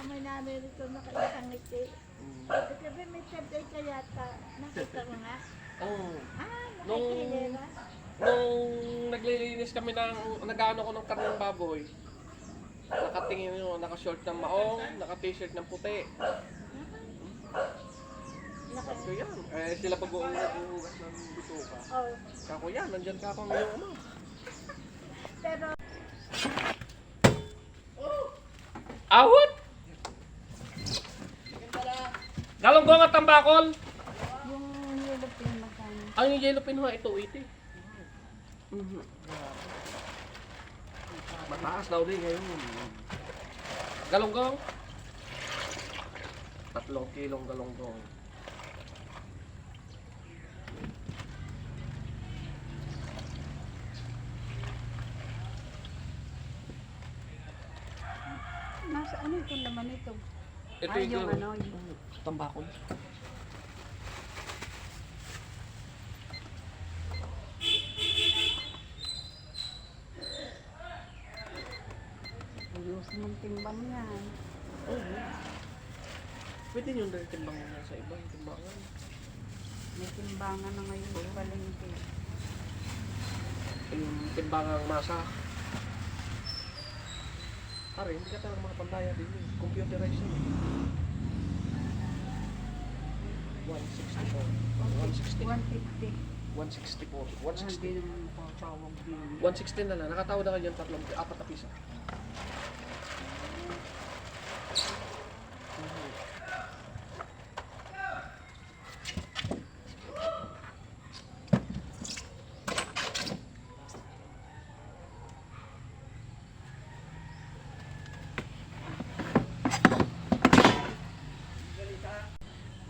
amoy namin ito nakaisang ngiti. Sabi may birthday ka yata. Nakita mo nga? Oo. Nung, Nakikilera. nung naglilinis kami nag-ano ko ng karneng baboy, nakatingin yun, naka-short ng maong, naka-t-shirt ng puti. Sabi ko yan, sila pag-uugas ng bituka. Oh. Kako yan, nandyan ka ako ngayong ano. Pero, Awat! Galonggong at tambakol! yung yellow pin magkano? Ang yung yellow pin ha, ito 80. Mataas daw din ngayon. Galonggong? 3 kilong galonggong. Nasa ano ito naman ito? Ito Ay, yung galong- ano, yung- tambakol. Ayusin mong timbang yan. Oo. Pwede nyo na timbangan yan sa ibang timbangan. May timbangan na ngayon sa palengke. Yung timbangang masa. Pare, hindi ka talagang makapandaya din yun. Computerized yun. 164. 160. 150. 164. Hindi 160. naman makakawag din. 160 na lang. Nakatawad na kayo 4 na pisa.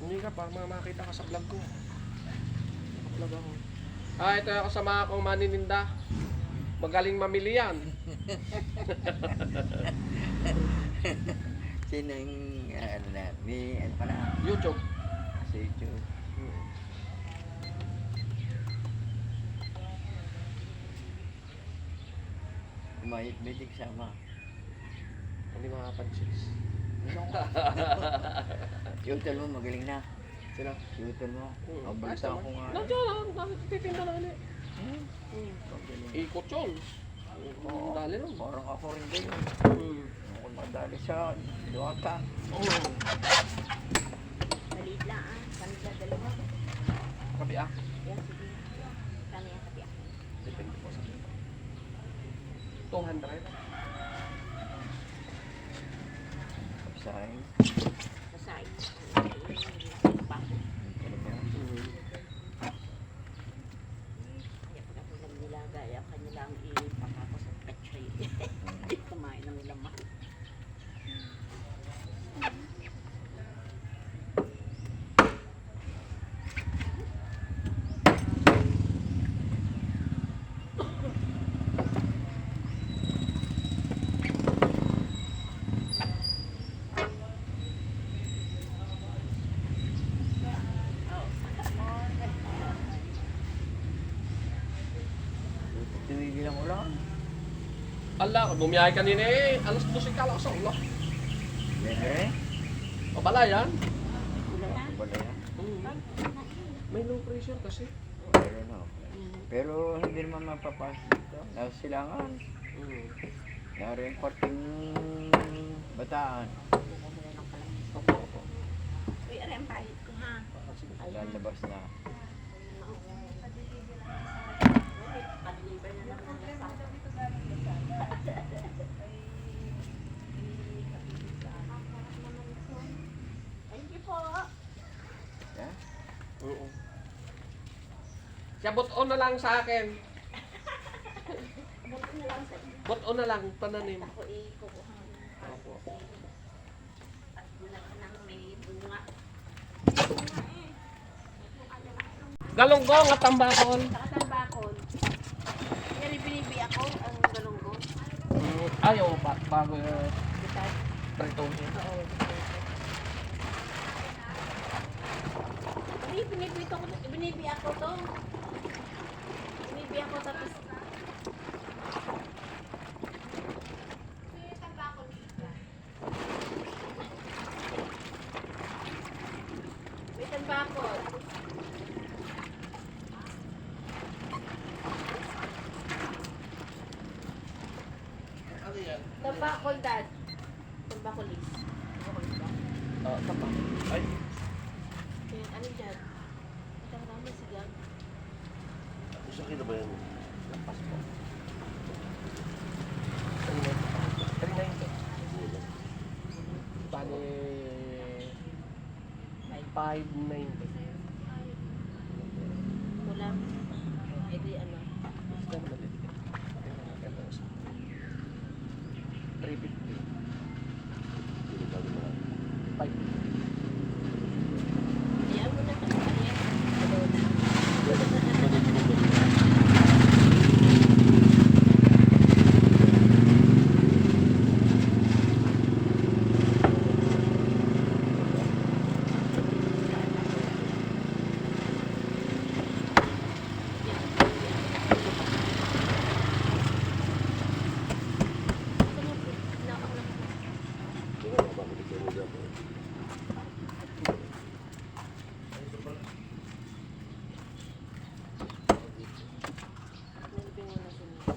Hindi ka pa, makita ka sa vlog ko. Vlog ako. Ito yung kasama akong manininda. Magaling mamili yan. Sino yung ano na, may ano pala, YouTube. sa YouTube. Kumayit bitig sama. Hindi makapansin. Shooter mo, magaling na. Sila? Shooter mo. Hmm. Abalita ko nga. Nandiyan lang, titinda na ulit. Ikot yun. Oo. Dali nun. Parang ako rin din. Hmm. Ako madali sa Duwata. Oo. Maliit lang ah. Kanila dalawa. Kabi ah. Yan, sige. Kami ang kapi ah. Depende po sa 200. Kapsahin. Masay. Galing na. Kaya pag ako lang nilagay, ang kanilang ipakako sa petri. Hindi kumain ng laman. Tumigilan ko lang. Ala, bumiyahe kanina eh. Alas 12 ka lang sa ulo. Lere. O bala yan? Wala yan. May low pressure kasi. Pero no. Pero hindi naman mapapasok dito. Nasa silangan. Nari yung parting bataan. Uy, aray ang pahit ko ha. Lalabas na. Pag-deliver na naman ng sa Thank you po. Yeah? Oo. Siya buton na lang sa akin. Buti na lang sa inyo. Buton na lang, pananim. Ako ikukuha. Opo. At bulak nang may bunga. Galonggong at tambakol. Saka bakol. Yan binibi ako ang galunggong. Ayaw, bago Bitas. prito niya. Oo. Hindi, binibi ako to. Binibi ako tapos Tambakol, Dad. Tambakolis. Tambakolis ba? Tapa. Ay, Eh, ano dyan? Itang naman sigang. Isa kilo ba yan? lampas po. 390. Bali, 590. Kulang. Eh di ano. Isda na maliliit. Tingnan natin ang isa. 350. Kilo ba ito? 550. Ayan mo na kasi ayan. Ano na. Di ba, babalik kayo mo dyan. Nilipin mo na sila.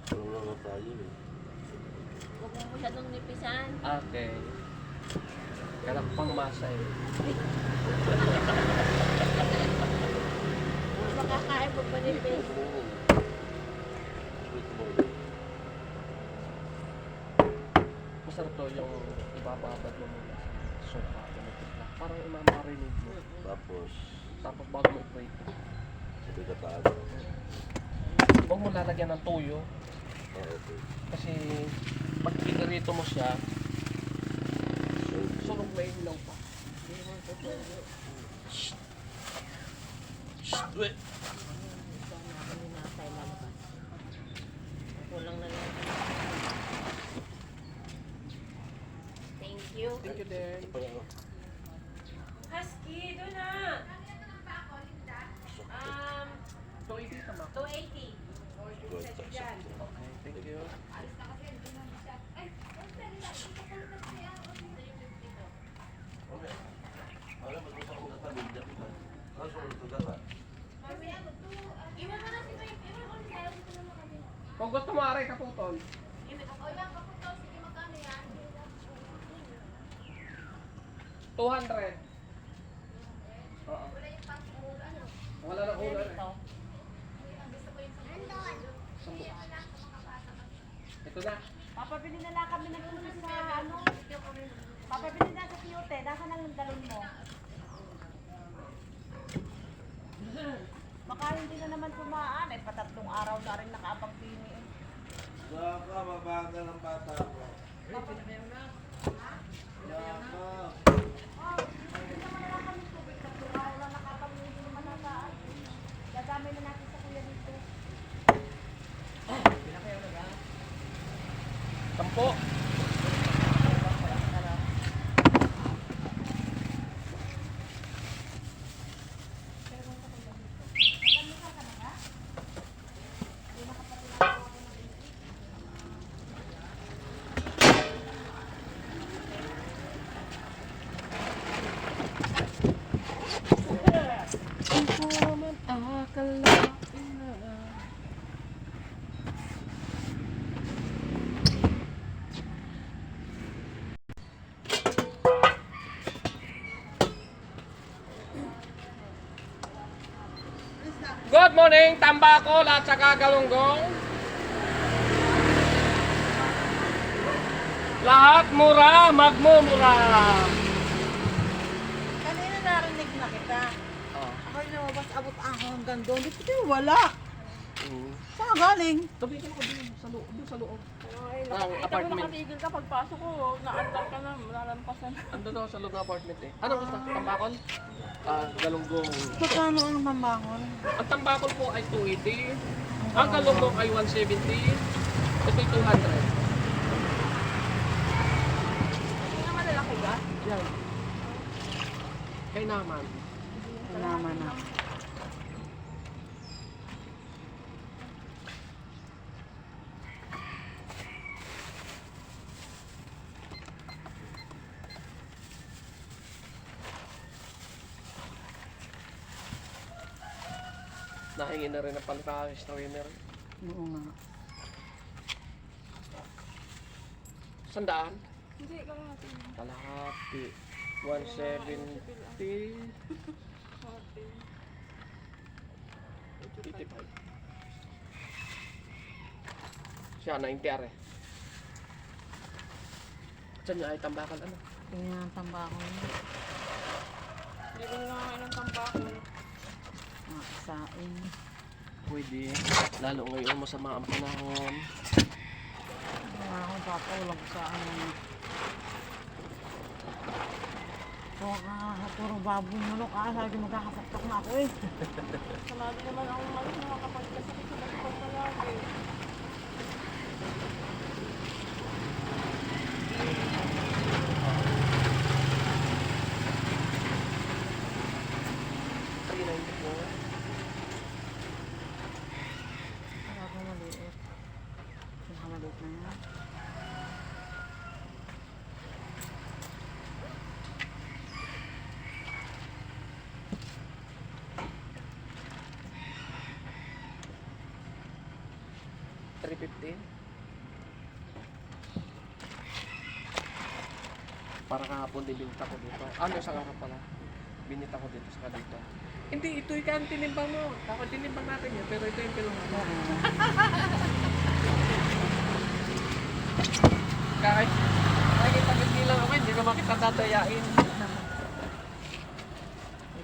Walang lang nga tayo eh. Huwag mo masyadong nipisan. Okay. Kailang pang masa eh. Makakain mo pa nipis. Masarap to yung ibababad mo muna sa sopa. Tumutupla. Parang imamarinig mo. Tapos, Tapos bago mo i-prito. sabi ka taas. Huwag mo lalagyan ng tuyo. Okay. Kasi pag pinarito mo siya, sunog na ilaw pa. Wait! Sana ako ninasay lalabas. Kulang na lang. Thank you. Thank you din. Ito pala, oh. Husky, doon na. 280 tama. 280. Good, saksak. Okay, thank you. Alam mo, gusto ko tatawid dyan. Ano sa ulit ko dala? Kung gusto mo aray kaputol. 200. Oo. Wala na ulan eh. Ito na. Papabili na lang kami ng tubig sa ano. Papabili na sa Kyote. Nasaan ang galon mo? Baka hindi na naman tumaan. Eh, patatlong araw na rin nakaabang pini. Saka, mabagal ang bata ko. Saka. Oh, bibili naman na lang kami tubig. Tatlong araw na nakaabang hindi naman nataan. Dadamay na natin sa kuya dito. Sampo. Good morning, Tambakol at saka Galunggong. Lahat mura, magmumura. Kanina narinig na kita. Oh. Ako'y lumabas, abot ako hanggang doon. Dito kayo wala. Saan ka galing? Tumigil ko dun sa loob. Dun sa loob. Ay, Ang nakita ko apartment. nakatigil ka. Pagpasok ko, naandar ka na. Malalampasan. Ando daw sa loob ng apartment eh. Anong gusto? Tambakol? Galunggong. Magkano ang mambangon? Ang tambakol po ay 280. Ang galunggong ay 170. Ito ay 200. Hindi nga malalaki ka? Yan. Kay naman. Naman na. Nahingi na rin ng palipakis na winner. Oo nga. 100? Hindi, kalahati. Kalahati. 170. 85. Siya, 90 are. Saan niya ay tambakan ano? Tingnan ang tambako niya. Hindi ko nakakain ng tambakol. Makasain. Pwede. Lalo ngayon masama ang panahon. Wala akong papaulang sa ano. Puro baboy manok sabi ko magkakasaktak na ako eh. Palagi naman akong nakakapagkasakit sa bakal palagi. Wala akong maliit. Maliit na yan. Para kahapon din binita ko dito. Ano sa araw pala? Binita ko dito sa dito. Hindi, ito yung ang tinimbang mo. Dapat tinimbang natin yan, pero ito yung pinuha mo. Kahit hindi lang ako, hindi naman kita tatayain.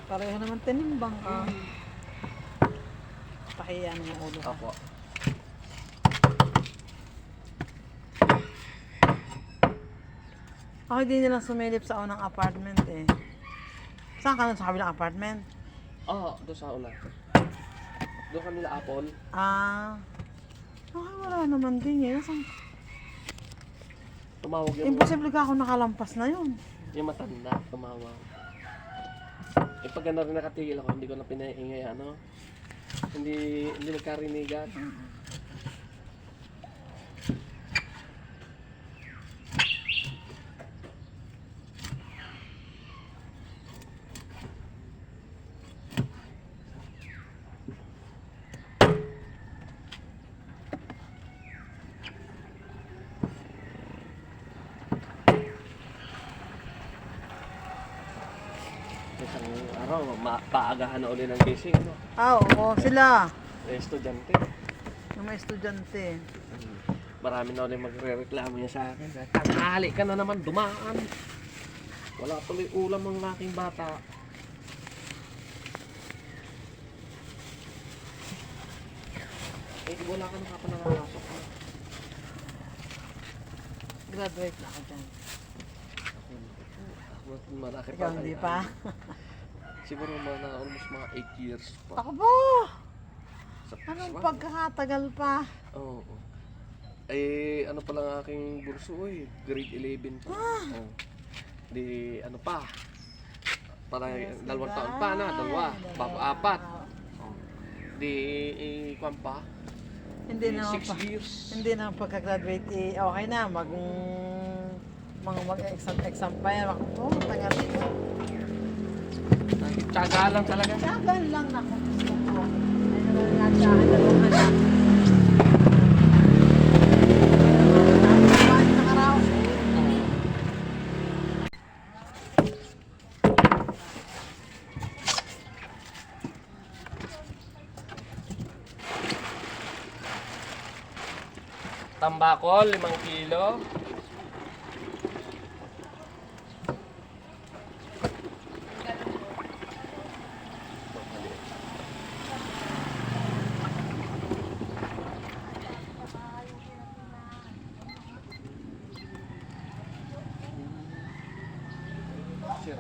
Pareho naman tinimbang ka. Pahiya ng ulo ka. Opo. Ako hindi nilang sumilip sa unang apartment eh. Saan ka nun sa kabilang apartment? Oo, doon sa una. Doon kanila Apple. Wala naman din eh. Nasaan? Tumawag yung... Imposible ka ako nakalampas na yun. Yung matanda, tumawag. Eh pag na rin nakatigil ako, hindi ko na pinaingay ano. Hindi nagkarinigan. Isang araw, paagahan na uli ng gising, ano? Oo, sila. Estudyante. Yung mga estudyante. Marami na uli magre-reklamo niya sa akin. Tanghali ka na naman, dumaan. Wala tuloy ulam ng aking bata. Eh, wala ka na nakapasok. Graduate na ako dyan. Malaki Ikaw hindi pa. Siguro almost mga 8 years pa. Ako po! Sa Anong Paswan. pagkakatagal pa? Oo. Eh, ano pa lang aking burso eh. Grade 11 pa. Oh. Di, ano pa. Para dalawang taon pa na. Dalawa. Bago 4. Oh. Di, kwan pa. Hindi na 6 years. Hindi na pagka-graduate eh, okay na mag-exam pa yan. Oh, tagal. Tiyaga lang talaga. Tagal lang na kung gusto ko. Ay naman nga sa akin, dalawang anak. Nakaraos eh. Tambakol, 5 kilo. Sure.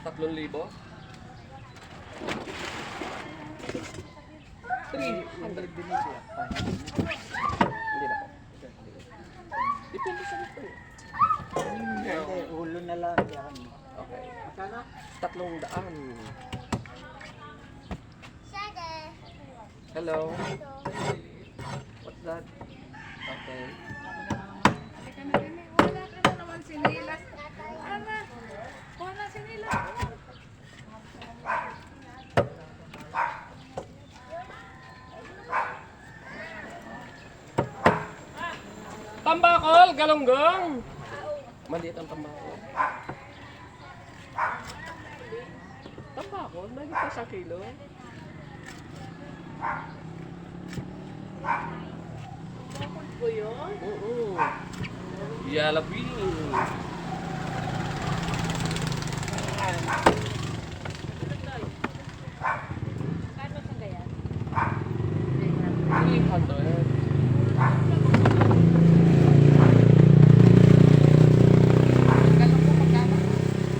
3,000? 300 din siya. Hindi na po. Depende sa gusto niyo. Hindi, ulo na lang yan. Okay. 300. Hello. What's that? Okay. Wala ka na naman sinilas. Ana, wala sinilas. tambakol, galonggong. Maliit ang tambakol. Tambakol, mahigit pa 1 kilo. Bakit po yun? Oo. Yalabi. Kano sa gaya? 300.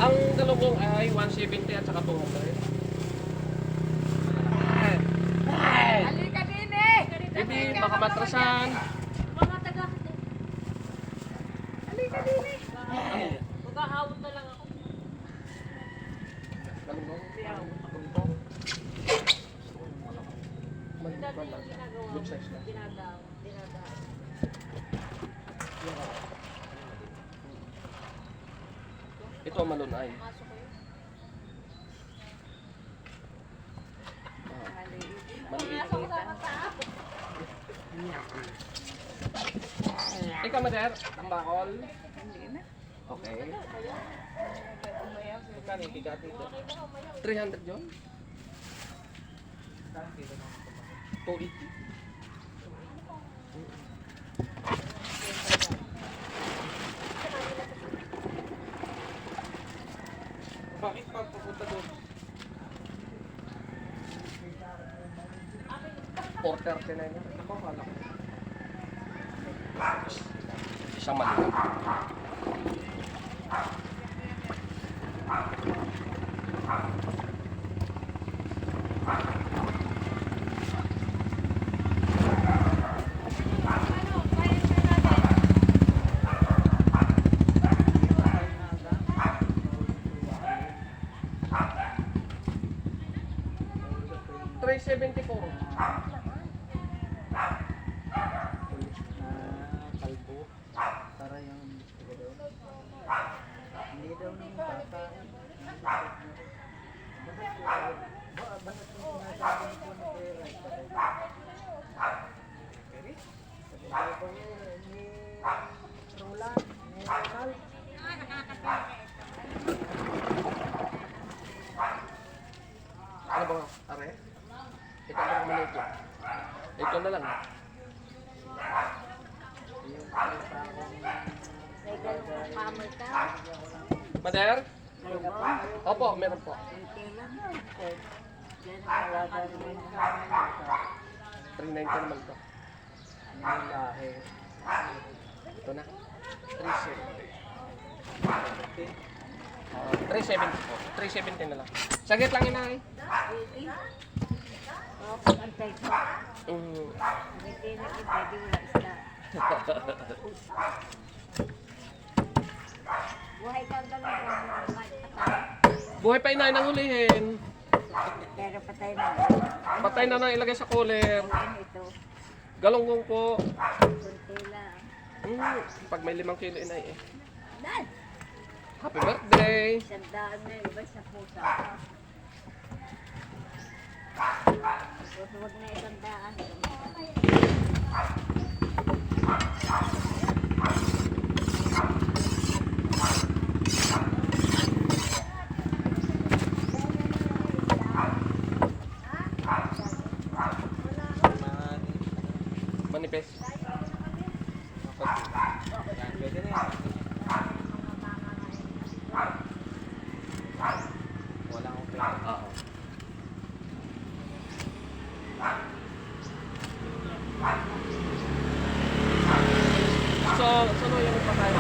Ang galunggong ay 170 at saka 200. Halika din eh! Hindi, baka matrasan. Mga taga. Halika din eh! Mag-ahawot na lang ako. Galunggong. Dati yung ginagawa Good size na. Dinadaw. Ito malunay. Masok ko yun. Maliit. Masok sa mataas. Ikaw, Mader, tambakol. Okay. Magkano yung bigat dito? 300 yun? 280. Bakit magpupunta doon? 4:30 na yun. Ako, kala ko. Isang maliit. $374. Kalbo. Para yung hindi daw nung bata. Bakit yung sinasabi ko na pera? Ni Roland, ni Ronald. Ano ba? Are? Ito lang maliit lang. Ito na lang. Pamer ka. Mader? Opo, meron po. Yan ang alaga naman sa 390 naman to. Yung lahi. Ito na. 370 po. 370 na lang. Sagit lang inay. Oh, pag-antay ko. Mm. Hindi na kita, di wala isda. Buhay ka galang patay. Buhay pa inay nang hulihin. Pero patay na. Patay na nang ilagay sa cooler. Ano ito? Galunggong po. Kunti lang. Pag may 5 kilo inay eh. Dan! Happy birthday! Sandaan na yung iba sa pusa. Huwag na isandaan. Manipes. Pwede na yan. Wala akong pera. Oo. So ano yung patay?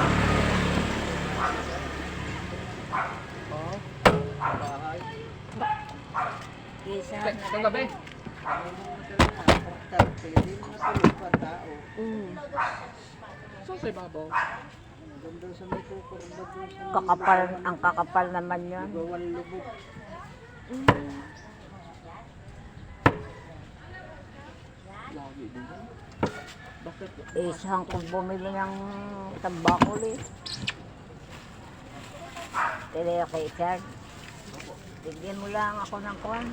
Oo. Bahay. Isa Saan gabi? Pwede mo matulog pa tao. So sa ibabaw. Ganda sa may kukurba doon sa Kakapal, ang kakapal naman yun. bawal lubog. Lagi din. Bakit? Isang kung bumili ng tambakol eh. Tele kay Chad. Bigyan mo lang ako ng kwan.